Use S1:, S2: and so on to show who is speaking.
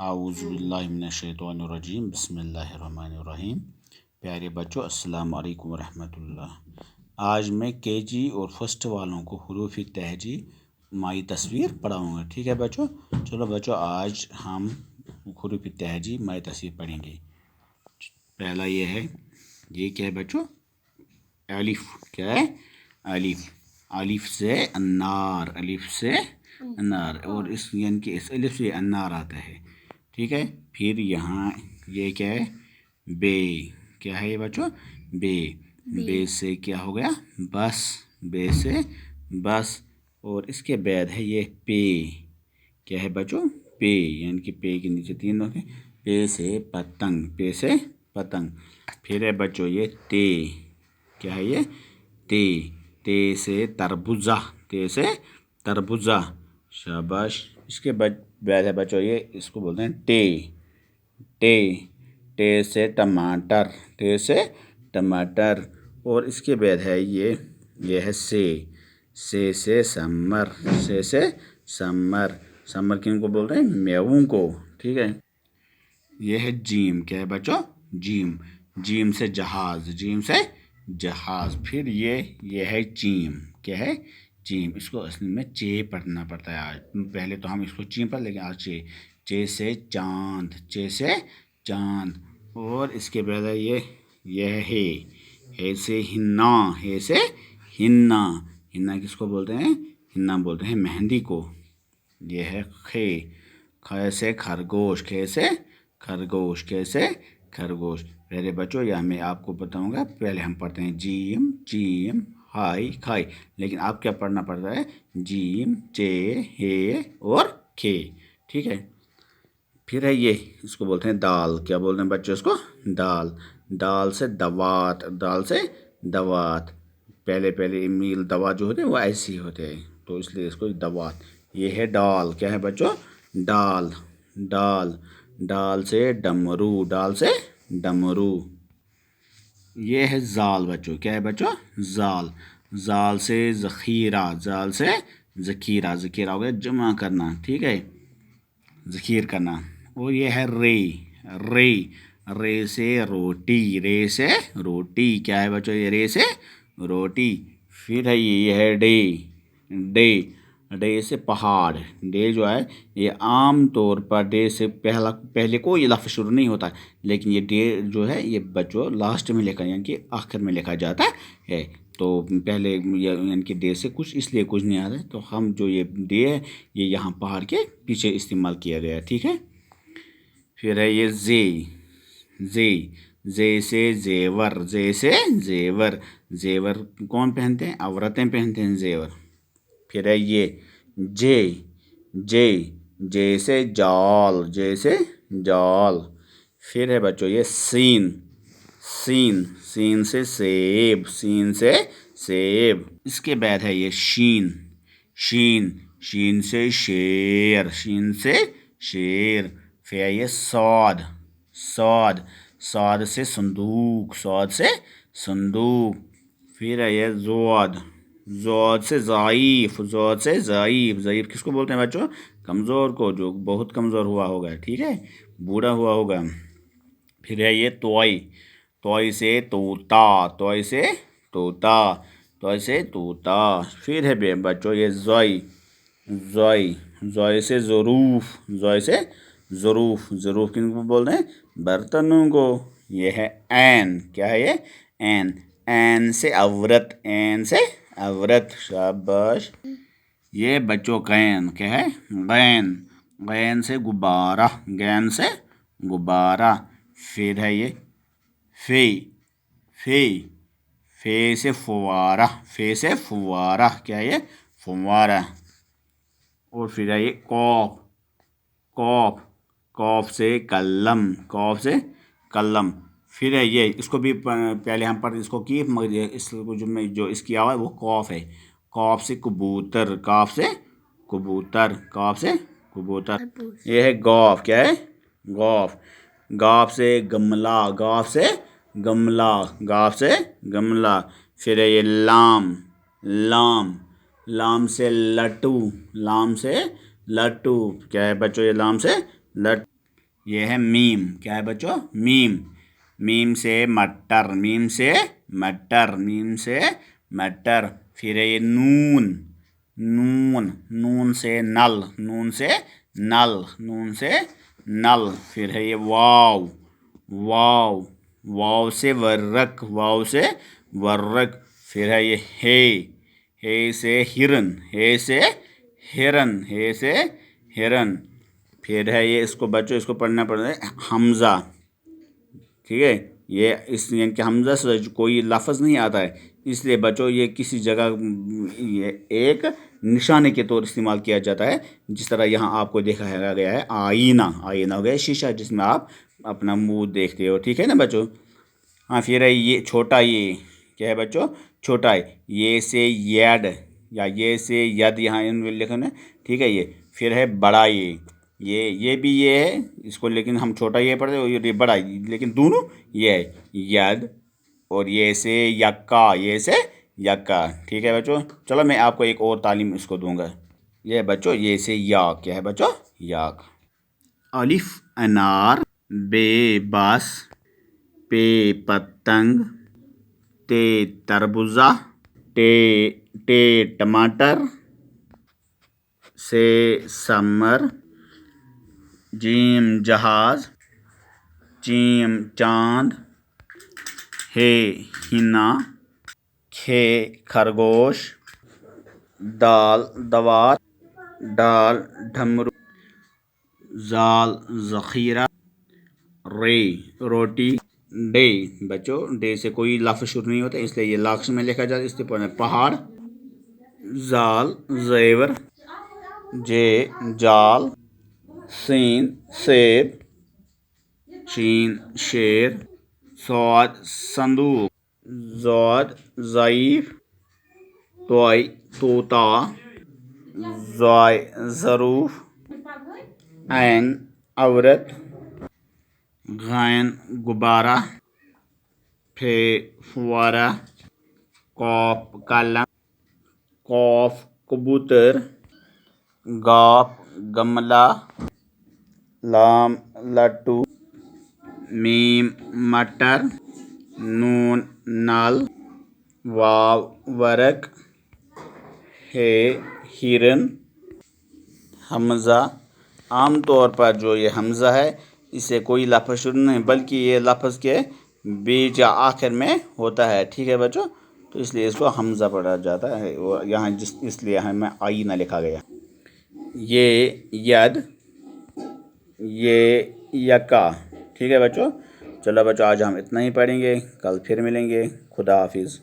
S1: اعوذ باللہ من الشیطان الرجیم بسم اللہ الرحمن الرحیم۔ پیارے بچوں السلام علیکم ورحمۃ اللہ۔ آج میں کے جی اور فرسٹ والوں کو حروف تہجی مائی تصویر پڑھاؤں گا، ٹھیک ہے بچوں؟ چلو بچوں، آج ہم حروف تہجی مائی تصویر پڑھیں گے۔ پہلا یہ ہے، یہ کیا ہے بچوں؟ الف۔ کیا ہے؟ الف۔ الف سے انار، الف سے انار، اور اس یعنی کہ اس الف سے انار آتا ہے، ٹھیک ہے؟ پھر یہاں یہ کیا ہے؟ بے۔ کیا ہے یہ بچوں؟ بے۔ بے سے کیا ہو گیا؟ بس۔ بے سے بس۔ اور اس کے بعد ہے یہ پے۔ کیا ہے بچوں؟ پے، یعنی کہ پے کے نیچے تین ہوتے ہیں۔ پے سے پتنگ، پے سے پتنگ۔ پھر ہے بچوں یہ تے۔ کیا ہے یہ؟ تے۔ تے سے تربوزہ، تے سے تربوزہ، شاباش۔ اس کے بعد ہے بچوں یہ، اس کو بولتے ہیں ٹے۔ ٹے۔ ٹے سے ٹماٹر، ٹے سے ٹماٹر۔ اور اس کے بعد ہے یہ ہے سے۔ سے سمر، سے سمر۔ سمر کن کو بولتے ہیں؟ میووں کو، ٹھیک ہے؟ یہ ہے جیم۔ کیا ہے بچوں؟ جیم۔ جیم سے جہاز، جیم سے جہاز۔ پھر یہ ہے چیم۔ کیا ہے؟ چیم۔ اس کو اصل میں چے پڑھنا پڑتا ہے آج، پہلے تو ہم اس کو چیم پڑھ، لیکن آج چے۔ چے سے چاند، چے سے چاند۔ اور اس کے بعد ہے یہ ہے ہے سے ہنا، ہے سے ہنا۔ ہنا کس کو بولتے ہیں؟ ہنا بولتے ہیں مہندی کو۔ یہ ہے خے۔ خے سے خرگوش، خے سے خرگوش، خے سے خرگوش۔ پہلے بچوں یہ میں آپ کو بتاؤں گا، پہلے ہم پڑھتے ہیں جیم، چیم، ہائی، کھائی، لیکن آپ کیا پڑھنا پڑتا ہے؟ جیم، چے، ہے اور کھے، ٹھیک ہے؟ پھر ہے یہ، اس کو بولتے ہیں دال۔ کیا بولتے ہیں بچوں اس کو؟ دال۔ دال سے دوات، دال سے دوات۔ پہلے میل دوا جو ہوتے ہیں وہ ایسے ہی ہوتے ہیں، تو اس لیے اس کو دوات۔ یہ ہے ڈال۔ کیا ہے بچوں؟ ڈال۔ ڈال۔ ڈال سے ڈمرو، ڈال سے ڈمرو۔ یہ ہے زال بچوں۔ کیا ہے بچوں؟ زال۔ زال سے ذخیرہ، زال سے ذخیرہ۔ ذخیرہ ہو گیا جمع کرنا، ٹھیک ہے؟ ذخیر کرنا۔ اور یہ ہے رے۔ رے۔ رے سے روٹی، رے سے روٹی۔ کیا ہے بچوں؟ یہ رے سے روٹی۔ پھر ہے یہ ہے ڈے۔ ڈے۔ ڈے سے پہاڑ۔ ڈے جو ہے یہ عام طور پر ڈے سے پہلے کوئی لفظ شروع نہیں ہوتا، لیکن یہ ڈے جو ہے یہ بچوں لاسٹ میں لکھا، یعنی کہ آخر میں لکھا جاتا ہے، تو پہلے یعنی کہ ڈے سے کچھ اس لیے کچھ نہیں آتا ہے، تو ہم جو یہ ڈے ہے یہ یہاں پہاڑ کے پیچھے استعمال کیا گیا ہے، ٹھیک ہے؟ پھر ہے یہ زے۔ زے۔ زے سے زیور، زے سے زیور۔ زیور کون پہنتے ہیں؟ عورتیں پہنتے ہیں زیور۔ پھر ہے یہ جے۔ جے۔ جے سے جال، جے سے جال۔ پھر ہے بچوں یہ سین۔ سین۔ سین سے سیب، سین سے سیب۔ اس کے بعد ہے یہ شین۔ شین۔ شین سے شیر، شین سے شیر۔ پھر ہے یہ صاد۔ صاد۔ صاد سے صندوق، صاد سے صندوق۔ پھر ہے یہ زواد۔ زواد سے ضعیف، زواد سے ضعیف۔ ضعیف کس کو بولتے ہیں بچوں؟ کمزور کو، جو بہت کمزور ہوا ہوگا، ٹھیک ہے؟ بوڑھا ہوا ہوگا۔ پھر ہے یہ توئی۔ توئی سے طوطا، توئی سے طوطا، توئی سے طوطا۔ پھر ہے بچوں یہ زوئی۔ زوئی۔ زوئی سے ظروف، زوئی سے ظروف۔ ظروف کن کو بولتے ہیں؟ برتنوں کو۔ یہ ہے عین۔ کیا ہے یہ؟ عین۔ عین سے عورت، عین سے عورت، شاباش۔ یہ بچوں غین۔ کیا ہے؟ غین۔ غین سے غبارہ، غین سے غبارہ۔ پھر ہے یہ فے۔ فے۔ فے سے فوارہ، فے سے فوارہ۔ کیا ہے یہ؟ فوارہ۔ اور پھر ہے یہ قوف۔ قوف۔ قوف سے قلم، قوف سے قلم۔ پھر ہے یہ، اس کو بھی پہلے ہم پڑھ اس کو کی، مگر اس کو جو اس کی آواز وہ قوف ہے۔ قوف سے کبوتر، قاف سے کبوتر، قاف سے کبوتر۔ یہ ہے گاف۔ کیا ہے؟ گاف۔ گاف سے گملہ، گاف سے گملہ، گاف سے گملہ۔ پھر ہے یہ لام۔ لام۔ لام سے لٹو، لام سے لٹو۔ کیا ہے بچوں یہ لام سے لٹ۔ یہ ہے میم. کیا ہے بچوں؟ میم. میم سے مٹر، میم سے مٹر، میم سے مٹر. پھر ہے یہ نون. نون. نون سے نل، نون سے نل، نون سے نل. پھر ہے یہ واو. واو. واو سے ورق، واو سے ورق. پھر ہے یہ ہے. ہے سے ہرن، ہے سے ہرن، ہے سے ہرن. پھر ہے یہ اس کو بچوں اس کو پڑھنا پڑتا ہے حمزہ. ٹھیک ہے، یہ اس یعنی کہ حمزہ سے کوئی لفظ نہیں آتا ہے، اس لیے بچوں یہ کسی جگہ یہ ایک نشانے کے طور استعمال کیا جاتا ہے. جس طرح یہاں آپ کو دکھایا گیا ہے آئینہ. آئینہ ہو گیا شیشہ جس میں آپ اپنا منہ دیکھتے ہو. ٹھیک ہے نا بچوں؟ ہاں. پھر ہے یہ چھوٹا. یہ کیا ہے بچوں؟ چھوٹا ہے. یہ سے یڈ یا یہ سے ید یہاں لکھنا. ٹھیک ہے. یہ پھر ہے بڑا. یہ بھی یہ ہے اس کو، لیکن ہم چھوٹا یہ پڑھتے ہیں، یہ بڑا ہے، لیکن دونوں یہ ہے ید. اور یہ سے یکا، یہ سے یکا. ٹھیک ہے بچوں؟ چلو میں آپ کو ایک اور تعلیم اس کو دوں گا. یہ بچوں یہ سے یاک. کیا ہے بچوں؟ یاک. الف انار، بے بس، پے پتنگ، تے تربوزہ، ٹے ٹماٹر، سے سمر، جیم جہاز، چیم چاند، ہے ہنا، کھے خرگوش، دال دوار، ڈال ڈھمرو، زال ذخیرہ، رے روٹی. ڈے بچوں ڈے سے کوئی لفظ شروع نہیں ہوتا، اس لیے یہ لاکس میں لکھا جاتا ہے. اس لیے پڑھنا پہاڑ. زال زیور، جے جال، سین سیب، شین شیر، صاد صندوق، زاد ضعیف، طوئی طوطا، زوائے ظروف، عین عورت، غین غبارہ، پھے فوارہ، قاف قلم، قوف کبوتر، گاف گملہ، لام لٹو، میم مٹر، نون نل، واو ورق، ہے ہرن. حمزہ. عام طور پر جو یہ حمزہ ہے اس سے کوئی لفظ شروع نہیں، بلکہ یہ لفظ کے بیچ یا آخر میں ہوتا ہے. ٹھیک ہے بچوں؟ تو اس لیے اس کو حمزہ پڑھا جاتا ہے. یہاں اس لیے ہمیں آئینہ لکھا گیا. یہ ید، یہ یکا. ٹھیک ہے بچوں؟ چلو بچوں آج ہم اتنا ہی پڑھیں گے، کل پھر ملیں گے. خدا حافظ.